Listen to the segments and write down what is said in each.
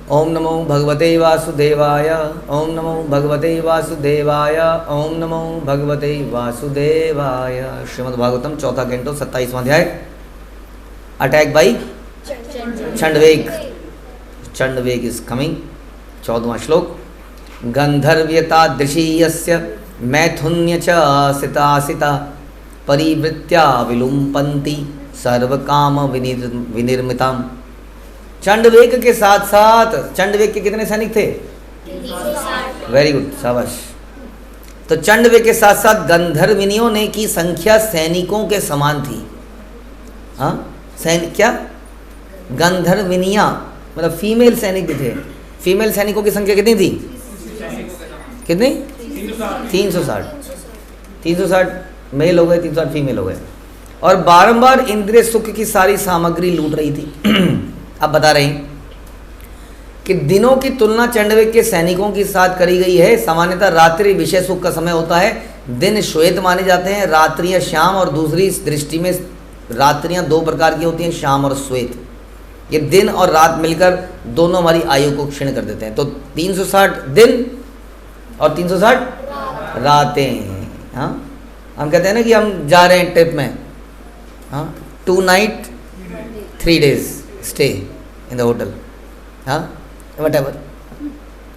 ओम नमो भगवते वासुदेवाय। ओम नमो भगवते वासुदेवाय। ओम नमो भगवते वासुदेवाय। श्रीमद् भागवतम चौथा कैंटो 27वां अध्याय। Attack by Chandavega. Chandavega is coming. 14वां श्लोक। गंधर्व्यतादृशी यस्य मैथुन्य च सितासिता परिवृत्या विलुम्पन्ति सर्वकाम विनिर्मिताम्। चंडवेग के साथ साथ, चंडवेग के कितने सैनिक थे? वेरी गुड, शाबाश। तो चंडवेग के साथ साथ गंधर्विनियों ने की संख्या सैनिकों के समान थी। हाँ, सैनिक क्या? गंधर्विनिया मतलब फीमेल सैनिक भी थे। फीमेल सैनिकों की संख्या कितनी थी? कितनी? 360। 360 मेल हो गए, 360 फीमेल हो गए। और बारंबार इंद्रिय सुख की सारी सामग्री लूट रही थी। अब बता रहे हैं कि दिनों की तुलना चंडवेग के सैनिकों के साथ करी गई है। सामान्यतः रात्रि विषय सुख का समय होता है। दिन श्वेत माने जाते हैं, रात्रियां श्याम, और दूसरी दृष्टि में रात्रियां दो प्रकार की होती हैं, श्याम और श्वेत। ये दिन और रात मिलकर दोनों हमारी आयु को क्षीण कर देते हैं। तो 360 दिन और 360 रातें। हाँ, हम कहते हैं ना कि हम जा रहे हैं ट्रिप में। हाँ, 2 night 3 days stay in the hotel. हाँ, वट एवर।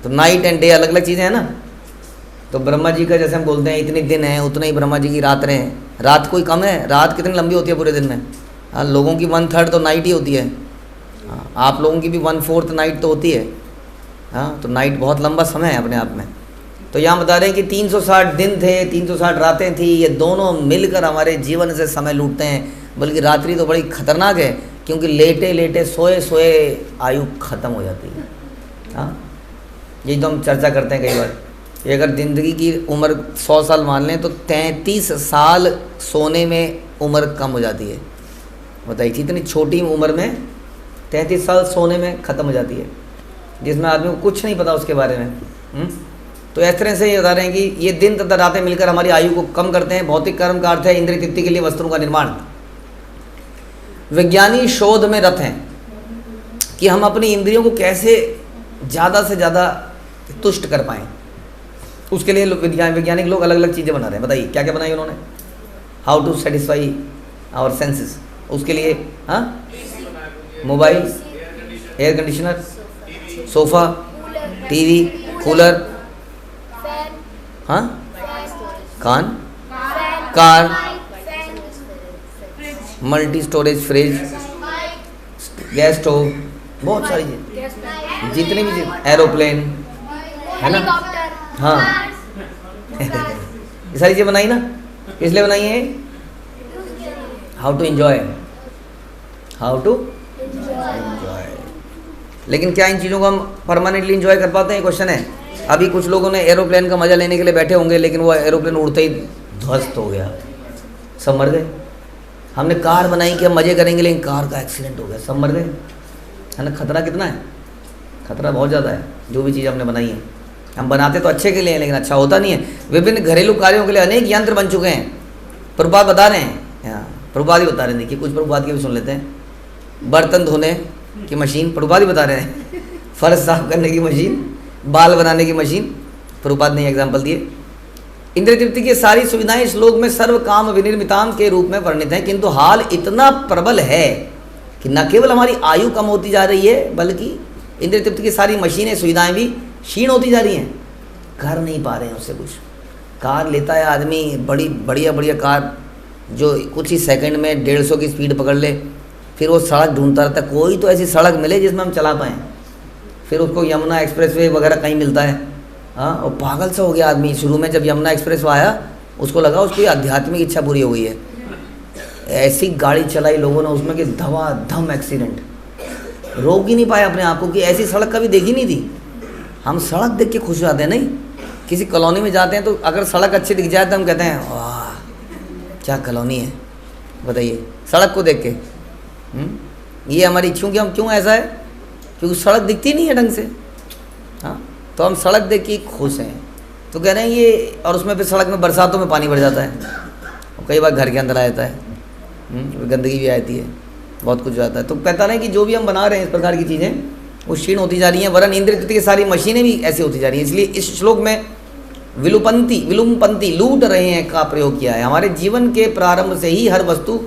तो नाइट एंड डे अलग अलग चीज़ें हैं ना। तो ब्रह्मा जी का जैसे हम बोलते हैं इतने दिन हैं, उतने ही ब्रह्मा जी की रातें हैं। रात कोई कम है? रात कितनी लंबी होती है पूरे दिन में? हाँ, लोगों की 1/3 तो नाइट ही होती है। हाँ, आप लोगों की भी 1/4 नाइट तो होती है। हाँ, तो नाइट बहुत लंबा समय है अपने आप में। तो यहाँ बता रहे हैं कि 360 दिन थे, 360 रातें थी। ये दोनों मिलकर हमारे जीवन से समय लूटते हैं। बल्कि रात्रि तो बड़ी खतरनाक है, क्योंकि लेटे लेटे सोए सोए आयु खत्म हो जाती है। हाँ, यही तो हम चर्चा करते हैं कई बार। ये अगर ज़िंदगी की उम्र 100 साल मान लें तो 33 साल सोने में उम्र कम हो जाती है। बताइए, इतनी छोटी उम्र में 33 साल सोने में ख़त्म हो जाती है, जिसमें आदमी को कुछ नहीं पता उसके बारे में। तो इस तरह से ये बता रहे हैं कि ये दिन तथा रातें मिलकर हमारी आयु को कम करते हैं। भौतिक कर्म का अर्थ है इंद्रिय तृप्ति के लिए वस्त्रों का निर्माण। विज्ञानी शोध में रत हैं कि हम अपनी इंद्रियों को कैसे ज़्यादा से ज़्यादा तुष्ट कर पाएँ। उसके लिए वैज्ञानिक लोग अलग अलग चीज़ें बना रहे हैं। बताइए क्या क्या बनाई उन्होंने? How to satisfy our senses. उसके लिए हाँ, mobile, air conditioner, sofa, TV, cooler, हाँ, car, multi storage fridge, gas stove, बहुत सारी चीज़, जितनी भी चीज़, एरोप्लेन, है ना। हाँ, ये सारी चीज़ें बनाई ना, इसलिए बनाई है हाउ टू एंजॉय। लेकिन क्या इन चीज़ों को हम परमानेंटली एंजॉय कर पाते हैं? क्वेश्चन है। अभी कुछ लोगों ने एरोप्लेन का मज़ा लेने के लिए बैठे होंगे, लेकिन वो एरोप्लेन उड़ते ही ध्वस्त हो गया, सब मर गए। हमने कार बनाई कि हम मज़े करेंगे, लेकिन कार का एक्सीडेंट हो गया, सब मर गए। है ना। खतरा कितना है? खतरा बहुत ज़्यादा है। जो भी चीज़ हमने बनाई है, हम बनाते तो अच्छे के लिए हैं, लेकिन अच्छा होता नहीं है। विभिन्न घरेलू कार्यों के लिए अनेक यंत्र बन चुके हैं। प्रभुपाद बता रहे हैं, हाँ, प्रभुपाद ही बता रहे हैं। देखिए, कुछ प्रभुपाद के भी सुन लेते हैं। बर्तन धोने की मशीन प्रभुपाद ही बता रहे हैं। फर्श साफ करने की मशीन, बाल बनाने की मशीन, प्रभुपाद ने एग्जाम्पल दिए। इंद्रिय तृप्ति की सारी सुविधाएं श्लोक में सर्व काम विनिर्मिताम के रूप में वर्णित हैं, किंतु हाल इतना प्रबल है कि न केवल हमारी आयु कम होती जा रही है, बल्कि इंद्रिय तृप्ति की सारी मशीनें सुविधाएं भी क्षीण होती जा रही हैं। कर नहीं पा रहे हैं उससे कुछ। कार लेता है आदमी, बड़ी बढ़िया कार, जो कुछ ही सेकंड में 150 की स्पीड पकड़ ले, फिर वो सड़क ढूंढता रहता है, कोई तो ऐसी सड़क मिले जिसमें हम चला पाएँ। फिर उसको यमुना एक्सप्रेसवे वगैरह कहीं मिलता है। हाँ, और पागल सा हो गया आदमी। शुरू में जब यमुना एक्सप्रेस आया, उसको लगा उसकी आध्यात्मिक इच्छा पूरी हो गई है। ऐसी गाड़ी चलाई लोगों ने उसमें कि धमाधम एक्सीडेंट। रोक ही नहीं पाया अपने आप को कि ऐसी सड़क कभी देखी नहीं थी। हम सड़क देख के खुश हो जाते हैं, नहीं? किसी कॉलोनी में जाते हैं तो अगर सड़क अच्छी दिख जाए तो हम कहते हैं वाह क्या कॉलोनी है। बताइए, सड़क को देख के। ये हमारी क्यों ऐसा है? क्योंकि सड़क दिखती नहीं है ढंग से। हाँ, तो हम सड़क देख के खुश हैं। तो कह रहे हैं ये, और उसमें फिर सड़क में बरसातों में पानी भर जाता है, और कई बार घर के अंदर आ जाता है, गंदगी भी आती है, बहुत कुछ हो जाता है। तो कहता है कि जो भी हम बना रहे हैं इस प्रकार की चीज़ें, वो क्षीण होती जा रही हैं, वरन इंद्रिय तृतीय की सारी मशीनें भी ऐसी होती जा रही हैं। इसलिए इस श्लोक में विलुम्पंती लूट रहे हैं का प्रयोग किया है। हमारे जीवन के प्रारंभ से ही हर वस्तु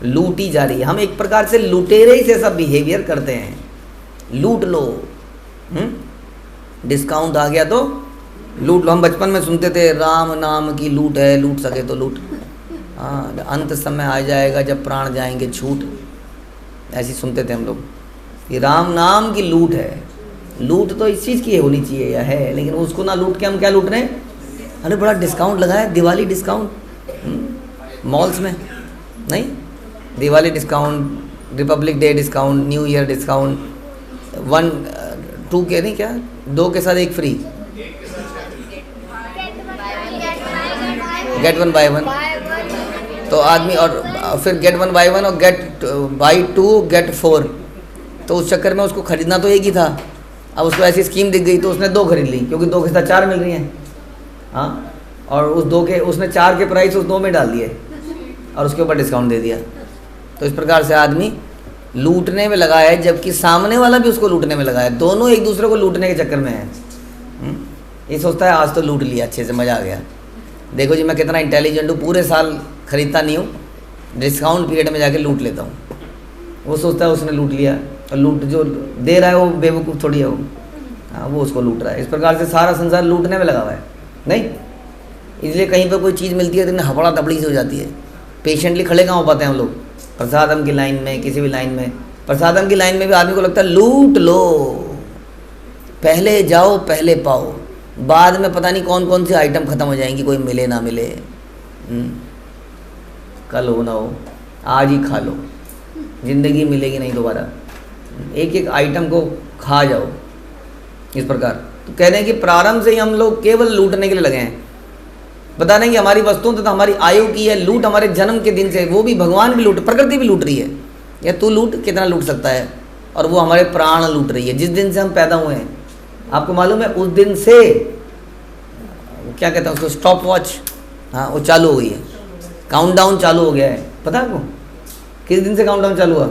लूटी जा रही है। हम एक प्रकार से लुटेरे ही से सब बिहेवियर करते हैं, लूट लो, डिस्काउंट आ गया तो लूट लो। हम बचपन में सुनते थे राम नाम की लूट है, लूट सके तो लूट, हाँ अंत समय आ जाएगा जब प्राण जाएंगे छूट, ऐसी सुनते थे हम लोग कि राम नाम की लूट है। लूट तो इस चीज़ की होनी चाहिए या है, लेकिन उसको ना लूट के हम क्या लूट रहे हैं, अरे बड़ा डिस्काउंट लगा है, दिवाली डिस्काउंट मॉल्स में, नहीं Diwali discount, Republic day discount, new year discount, 1 2 के नहीं क्या 2 के साथ 1 फ्री, गेट 1 बाय 1, तो आदमी, और फिर गेट 1 बाय 1 और गेट बाय 2 गेट 4, तो उस चक्कर में उसको खरीदना तो एक ही था। अब उसको ऐसी स्कीम दिख गई तो उसने 2 खरीद ली, क्योंकि 2 के साथ 4 मिल रही हैं, हाँ, और उस 2 के उसने 4 के प्राइस उस 2 में डाल दिए और उसके ऊपर डिस्काउंट दे दिया। तो इस प्रकार से आदमी लूटने में लगा है, जबकि सामने वाला भी उसको लूटने में लगा है, दोनों एक दूसरे को लूटने के चक्कर में है। ये सोचता है आज तो लूट लिया, अच्छे से मज़ा आ गया, देखो जी मैं कितना इंटेलिजेंट हूँ, पूरे साल खरीदता नहीं हूँ, डिस्काउंट पीरियड में जाके लूट लेता हूँ। वो सोचता है उसने लूट लिया, और लूट जो दे रहा है वो बेवकूफ़ थोड़ी है वो, हाँ वो उसको लूट रहा है। इस प्रकार से सारा संसार लूटने में लगा हुआ है, नहीं इसलिए कहीं पर कोई चीज़ मिलती है तो हफड़ा दबड़ी से हो जाती है। पेशेंटली खड़े कहाँ हो पाते हैं हम लोग, प्रसादम की लाइन में, किसी भी लाइन में, प्रसादम की लाइन में भी आदमी को लगता है लूट लो, पहले जाओ पहले पाओ, बाद में पता नहीं कौन कौन सी आइटम ख़त्म हो जाएंगी, कोई मिले ना मिले, कल हो ना हो, आज ही खा लो, ज़िंदगी मिलेगी नहीं दोबारा, एक एक आइटम को खा जाओ। इस प्रकार तो कह रहे हैं कि प्रारंभ से ही हम लोग केवल लूटने के लिए लगे हैं। बता दें कि हमारी वस्तुओं तथा हमारी आयु की है लूट हमारे जन्म के दिन से, वो भी भगवान भी लूट, प्रकृति भी लूट रही है, या तू लूट कितना लूट सकता है, और वो हमारे प्राण लूट रही है। जिस दिन से हम पैदा हुए हैं, आपको मालूम है उस दिन से क्या कहते हैं उसको, स्टॉप वॉच, हाँ वो चालू हो गई है, काउंटडाउन चालू हो गया है। पता है आपको किस दिन से काउंटडाउन चालू हुआ?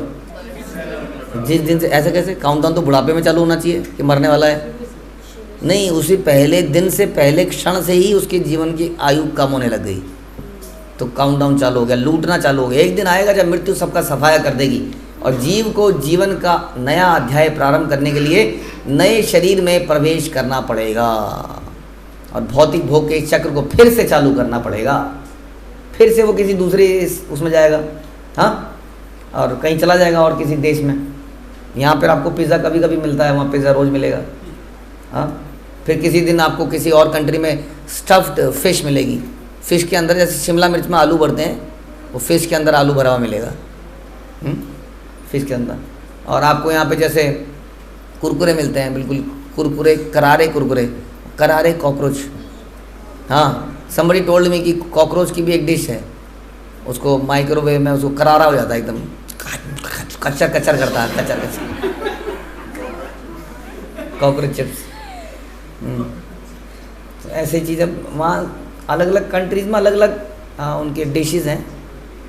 जिस दिन से। ऐसे कैसे? काउंटडाउन तो बुढ़ापे में चालू होना चाहिए कि मरने वाला है, नहीं, उसी पहले दिन से, पहले क्षण से ही उसके जीवन की आयु कम होने लग गई, तो काउंटडाउन चालू हो गया, लूटना चालू हो गया। एक दिन आएगा जब मृत्यु सबका सफाया कर देगी और जीव को जीवन का नया अध्याय प्रारंभ करने के लिए नए शरीर में प्रवेश करना पड़ेगा और भौतिक भोग के इस चक्र को फिर से चालू करना पड़ेगा, फिर से वो किसी दूसरे उसमें जाएगा, हाँ, और कहीं चला जाएगा और किसी देश में। यहाँ पर आपको पिज़्ज़ा कभी कभी मिलता है, वहाँ पिज़्ज़ा रोज़ मिलेगा, हाँ, फिर किसी दिन आपको किसी और कंट्री में स्टफ्ड फिश मिलेगी, फ़िश के अंदर जैसे शिमला मिर्च में आलू भरते हैं, वो फ़िश के अंदर आलू भरा हुआ मिलेगा, फ़िश के अंदर। और आपको यहाँ पे जैसे कुरकुरे मिलते हैं, बिल्कुल कुरकुरे, करारे कॉकरोच, हाँ, समबडी टोल्ड मी कि कॉकरोच की भी एक डिश है, उसको माइक्रोवेव में उसको करारा हो जाता है, एकदम कच्चर कच्चर करता है, कच्चर कच्चर कॉकरोच चिप्स। तो ऐसे चीज़ें वहाँ अलग अलग कंट्रीज़ में अलग अलग उनके डिशेज़ हैं,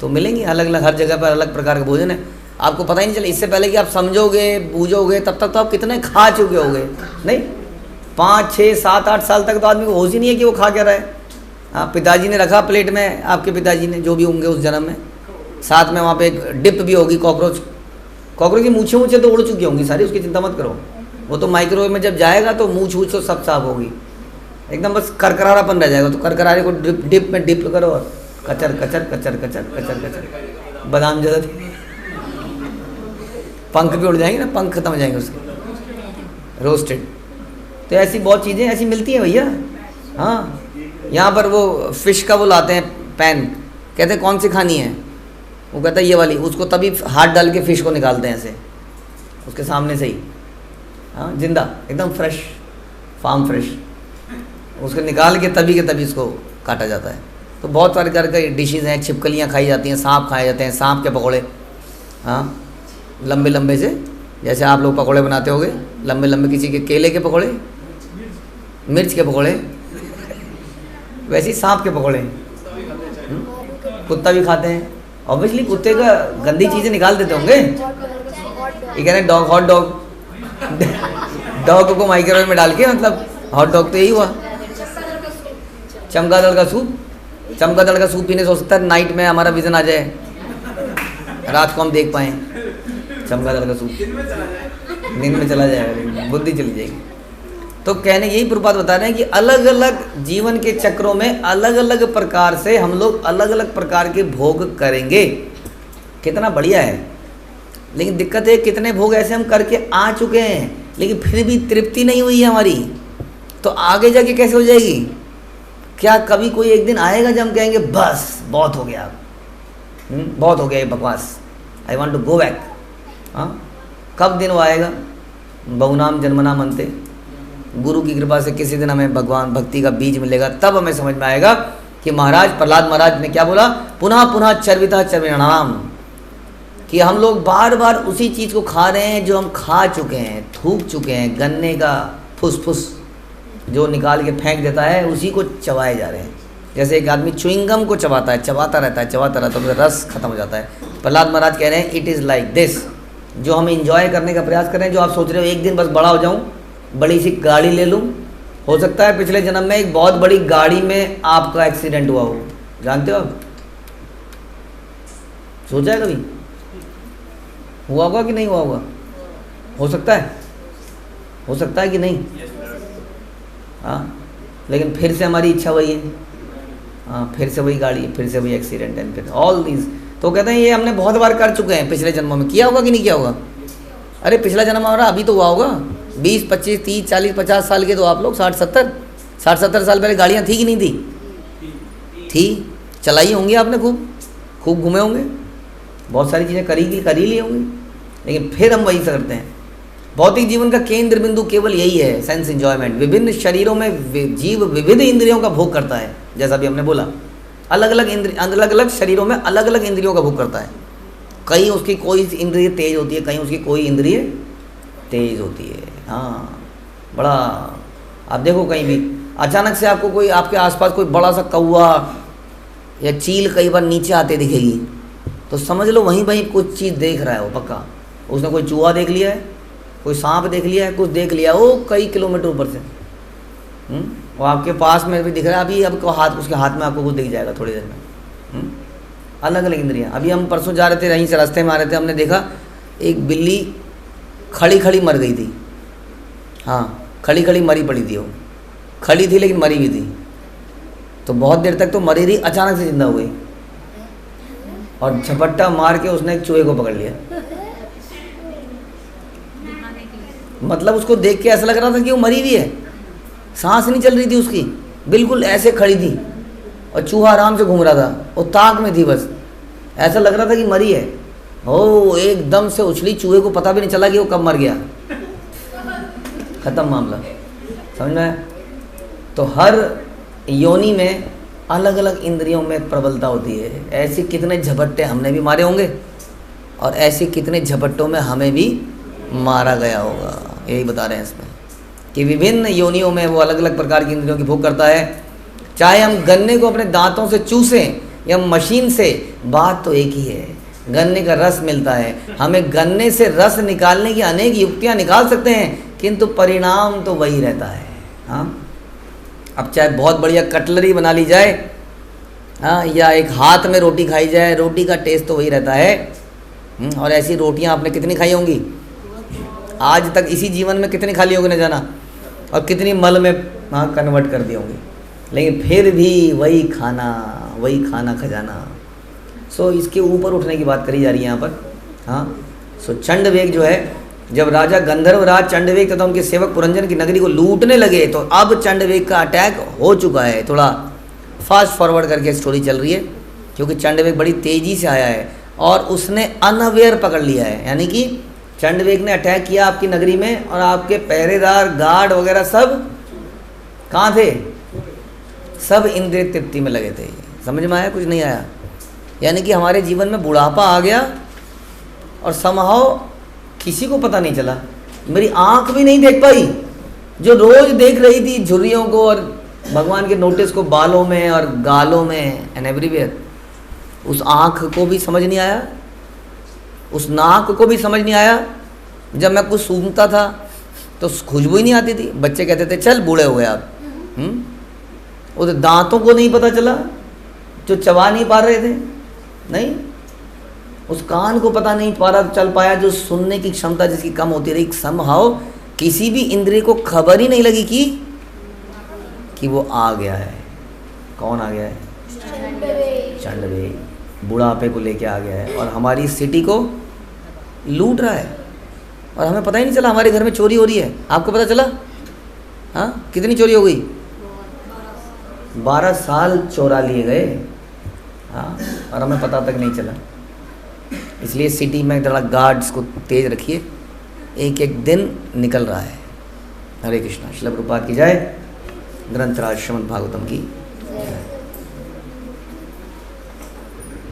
तो मिलेंगी अलग अलग, हर जगह पर अलग प्रकार के भोजन है। आपको पता ही नहीं चले, इससे पहले कि आप समझोगे बूझोगे तब तक तो आप कितने खा चुके होगे, नहीं 5 6 7 8 साल तक तो आदमी को होश ही नहीं है कि वो खा क्या रहा है। हाँ, पिताजी ने रखा प्लेट में, आपके पिताजी ने, जो भी होंगे उस जन्म में, साथ में वहाँ पे एक डिप भी होगी, कॉकरोच की मूछें तो उड़ चुकी होंगी सारी, उसकी चिंता मत करो, वो तो माइक्रोवेव में जब जाएगा तो मूछ तो सब साफ होगी, एकदम बस करकरारापन रह जाएगा। तो करकरारे को डिप में डिप करो और कचर कचर कचर कचर कचर कचर, बादाम जरूरत, पंख भी उड़ जाएंगे ना, पंख खत्म हो जाएंगे उसके, रोस्टेड। तो ऐसी बहुत चीज़ें ऐसी मिलती हैं भैया। हाँ, यहाँ पर वो फ़िश का वो लाते हैं पैन, कहते हैं कौन सी खानी है, वो कहता है ये वाली, उसको तभी हाथ डाल के फ़िश को निकालते हैं ऐसे उसके सामने से ही, हाँ, जिंदा एकदम फ्रेश, फार्म फ्रेश, उसको निकाल के तभी इसको काटा जाता है। तो बहुत सारे तरह के डिशेज़ हैं, छिपकलियाँ खाई जाती हैं, सांप खाए जाते हैं, सांप के पकौड़े, हाँ, लंबे लंबे से, जैसे आप लोग पकौड़े बनाते होगे लंबे लंबे, किसी के केले के पकौड़े, मिर्च के पकौड़े, वैसे ही सांप के पकौड़े, कुत्ता भी खाते हैं, ऑब्वियसली कुत्ते का गंदी चीज़ें निकाल देते होंगे, ये कह रहे हैं डॉग, हॉट डॉग, डॉग को माइक्रोवेव में डाल के, मतलब हॉट डॉग तो यही हुआ। चमगादड़ का सूप, चमगादड़ का सूप पीने से हो सकता है नाइट में हमारा विजन आ जाए, रात को हम देख पाएँ। चमगादड़ का सूप नींद में चला जाएगा, बुद्धि चली जाएगी। तो कहने यही प्रभुपाद बता रहे हैं कि अलग अलग जीवन के चक्रों में अलग अलग प्रकार से हम लोग अलग अलग प्रकार के भोग करेंगे। कितना बढ़िया है। लेकिन दिक्कत है कितने भोग ऐसे हम करके आ चुके हैं, लेकिन फिर भी तृप्ति नहीं हुई है हमारी, तो आगे जाके कैसे हो जाएगी? क्या कभी कोई एक दिन आएगा जब हम कहेंगे बस बहुत हो गया, बहुत हो गया ये बकवास, I want to go back? हाँ, कब दिन वो आएगा? बहुनाम जन्मना मनते, गुरु की कृपा से किसी दिन हमें भगवान भक्ति का बीज मिलेगा, तब हमें समझ में आएगा कि महाराज प्रहलाद महाराज ने क्या बोला, पुनः पुनः चर्विता चर्विणाम, कि हम लोग बार बार उसी चीज़ को खा रहे हैं जो हम खा चुके हैं, थूक चुके हैं। गन्ने का फुसफुस जो निकाल के फेंक देता है उसी को चबाए जा रहे हैं। जैसे एक आदमी च्युइंगम को चबाता है, चबाता रहता है, तो रस खत्म हो जाता है। प्रहलाद महाराज कह रहे हैं इट इज़ लाइक दिस। जो हम इंजॉय करने का प्रयास कर रहे हैं, जो आप सोच रहे हो एक दिन बस बड़ा हो जाऊं, बड़ी सी गाड़ी ले लूं, हो सकता है पिछले जन्म में एक बहुत बड़ी गाड़ी में आपका एक्सीडेंट हुआ हो। जानते हो आप? सोचा है कभी? हुआ होगा कि नहीं हुआ होगा? हो सकता है, हो सकता है कि नहीं? हाँ, लेकिन फिर से हमारी इच्छा वही है। हाँ, फिर से वही गाड़ी, फिर से वही एक्सीडेंट एंड फिर ऑल दीज। तो कहते हैं ये हमने बहुत बार कर चुके हैं पिछले जन्मों में। किया होगा कि नहीं किया होगा? अरे पिछला जन्म हमारा अभी तो हुआ होगा, 20, 25, 30, 40, 50 साल के तो आप लोग 60, 70 साल पहले गाड़ियाँ थी कि नहीं थी? थी, चलाई होंगी आपने, खूब घूमे होंगे, बहुत सारी चीज़ें कर ही ली होंगी, लेकिन फिर हम वही से करते हैं। भौतिक जीवन का केंद्र बिंदु केवल यही है, सेंस एंजॉयमेंट। विभिन्न शरीरों में जीव विविध इंद्रियों का भोग करता है, जैसा भी हमने बोला। अलग अलग शरीरों में अलग अलग इंद्रियों का भोग करता है। कहीं उसकी कोई इंद्रिय तेज होती है, कहीं उसकी कोई इंद्रिय तेज होती है। हाँ, बड़ा आप देखो कहीं भी अचानक से आपको कोई आपके आसपास कोई बड़ा सा कौवा या चील कई बार नीचे आते दिखेगी, तो समझ लो वहीं कुछ चीज़ देख रहा है वो पक्का। उसने कोई चूहा देख लिया है, कोई सांप देख लिया है, कुछ देख लिया वो कई किलोमीटर ऊपर से। वो आपके पास में भी दिख रहा है, अभी आपको हाथ, उसके हाथ में आपको कुछ दिख जाएगा थोड़ी देर में। अलग अलग इंद्रियाँ। अभी हम परसों जा रहे थे, यहीं से रास्ते में आ रहे थे, हमने देखा एक बिल्ली खड़ी मर गई थी। हाँ, खड़ी मरी पड़ी थी, वो खड़ी थी लेकिन मरी भी थी। तो बहुत देर तक तो मरी रही, अचानक से जिंदा हो गई और झपट्टा मार के उसने एक चूहे को पकड़ लिया। मतलब उसको देख के ऐसा लग रहा था कि वो मरी हुई है, सांस नहीं चल रही थी उसकी, बिल्कुल ऐसे खड़ी थी और चूहा आराम से घूम रहा था, वो ताक में थी, बस ऐसा लग रहा था कि मरी है। ओ एकदम से उछली, चूहे को पता भी नहीं चला कि वो कब मर गया, खत्म मामला। समझ में? तो हर योनि में अलग अलग इंद्रियों में प्रबलता होती है। ऐसे कितने झपट्टे हमने भी मारे होंगे और ऐसे कितने झपट्टों में हमें भी मारा गया होगा। यही बता रहे हैं इसमें कि विभिन्न योनियों में वो अलग अलग प्रकार की इंद्रियों की भोग करता है। चाहे हम गन्ने को अपने दांतों से चूसें या मशीन से, बात तो एक ही है, गन्ने का रस मिलता है। हमें गन्ने से रस निकालने की अनेक युक्तियां निकाल सकते हैं, किंतु परिणाम तो वही रहता है। हाँ, अब चाहे बहुत बढ़िया कटलरी बना ली जाए, हाँ, या एक हाथ में रोटी खाई जाए, रोटी का टेस्ट तो वही रहता है। और ऐसी रोटियां आपने कितनी खाई होंगी आज तक, इसी जीवन में कितनी खा ली होगी न जाना, और कितनी मल में हाँ कन्वर्ट कर दी होंगी, लेकिन फिर भी वही खाना खजाना। सो इसके ऊपर उठने की बात करी जा रही है यहाँ पर। हाँ, सो चंडवेग जो है, जब राजा गंधर्वराज चंडवेग तथा उनके सेवक पुरंजन की नगरी को लूटने लगे, तो अब चंडवेग का अटैक हो चुका है। थोड़ा फास्ट फॉरवर्ड करके स्टोरी चल रही है, क्योंकि चंडवेग बड़ी तेज़ी से आया है और उसने अनअवेयर पकड़ लिया है। यानी कि चंडवेग ने अटैक किया आपकी नगरी में, और आपके पहरेदार गार्ड वगैरह सब कहाँ थे? सब इंद्रिय तृप्ति में लगे थे। समझ में आया? कुछ नहीं आया? यानी कि हमारे जीवन में बुढ़ापा आ गया और समहाउ किसी को पता नहीं चला, मेरी आंख भी नहीं देख पाई, जो रोज देख रही थी झुर्रियों को और भगवान के नोटिस को बालों में और गालों में एंड एवरीवेयर, उस आँख को भी समझ नहीं आया, उस नाक को भी समझ नहीं आया। जब मैं कुछ सूंघता था तो खुशबू ही नहीं आती थी। बच्चे कहते थे चल बूढ़े हुए आप। वो तो दांतों को नहीं पता चला जो चबा नहीं पा रहे थे, नहीं, उस कान को पता नहीं पा रहा चल पाया जो सुनने की क्षमता जिसकी कम होती रही, समहाउ किसी भी इंद्रिय को खबर ही नहीं लगी कि वो आ गया है। कौन आ गया है? चंडवेग बुढ़ापे को लेके आ गया है और हमारी सिटी को लूट रहा है और हमें पता ही नहीं चला। हमारे घर में चोरी हो रही है, आपको पता चला? हाँ, कितनी चोरी हो गई? 12 साल चोरा लिए गए। हाँ, और हमें पता तक नहीं चला। इसलिए सिटी में थोड़ा गार्ड्स को तेज रखिए, एक एक दिन निकल रहा है। हरे कृष्णा। श्रील प्रभुपाद की जय। ग्रंथराज श्रीमद् भागवतम की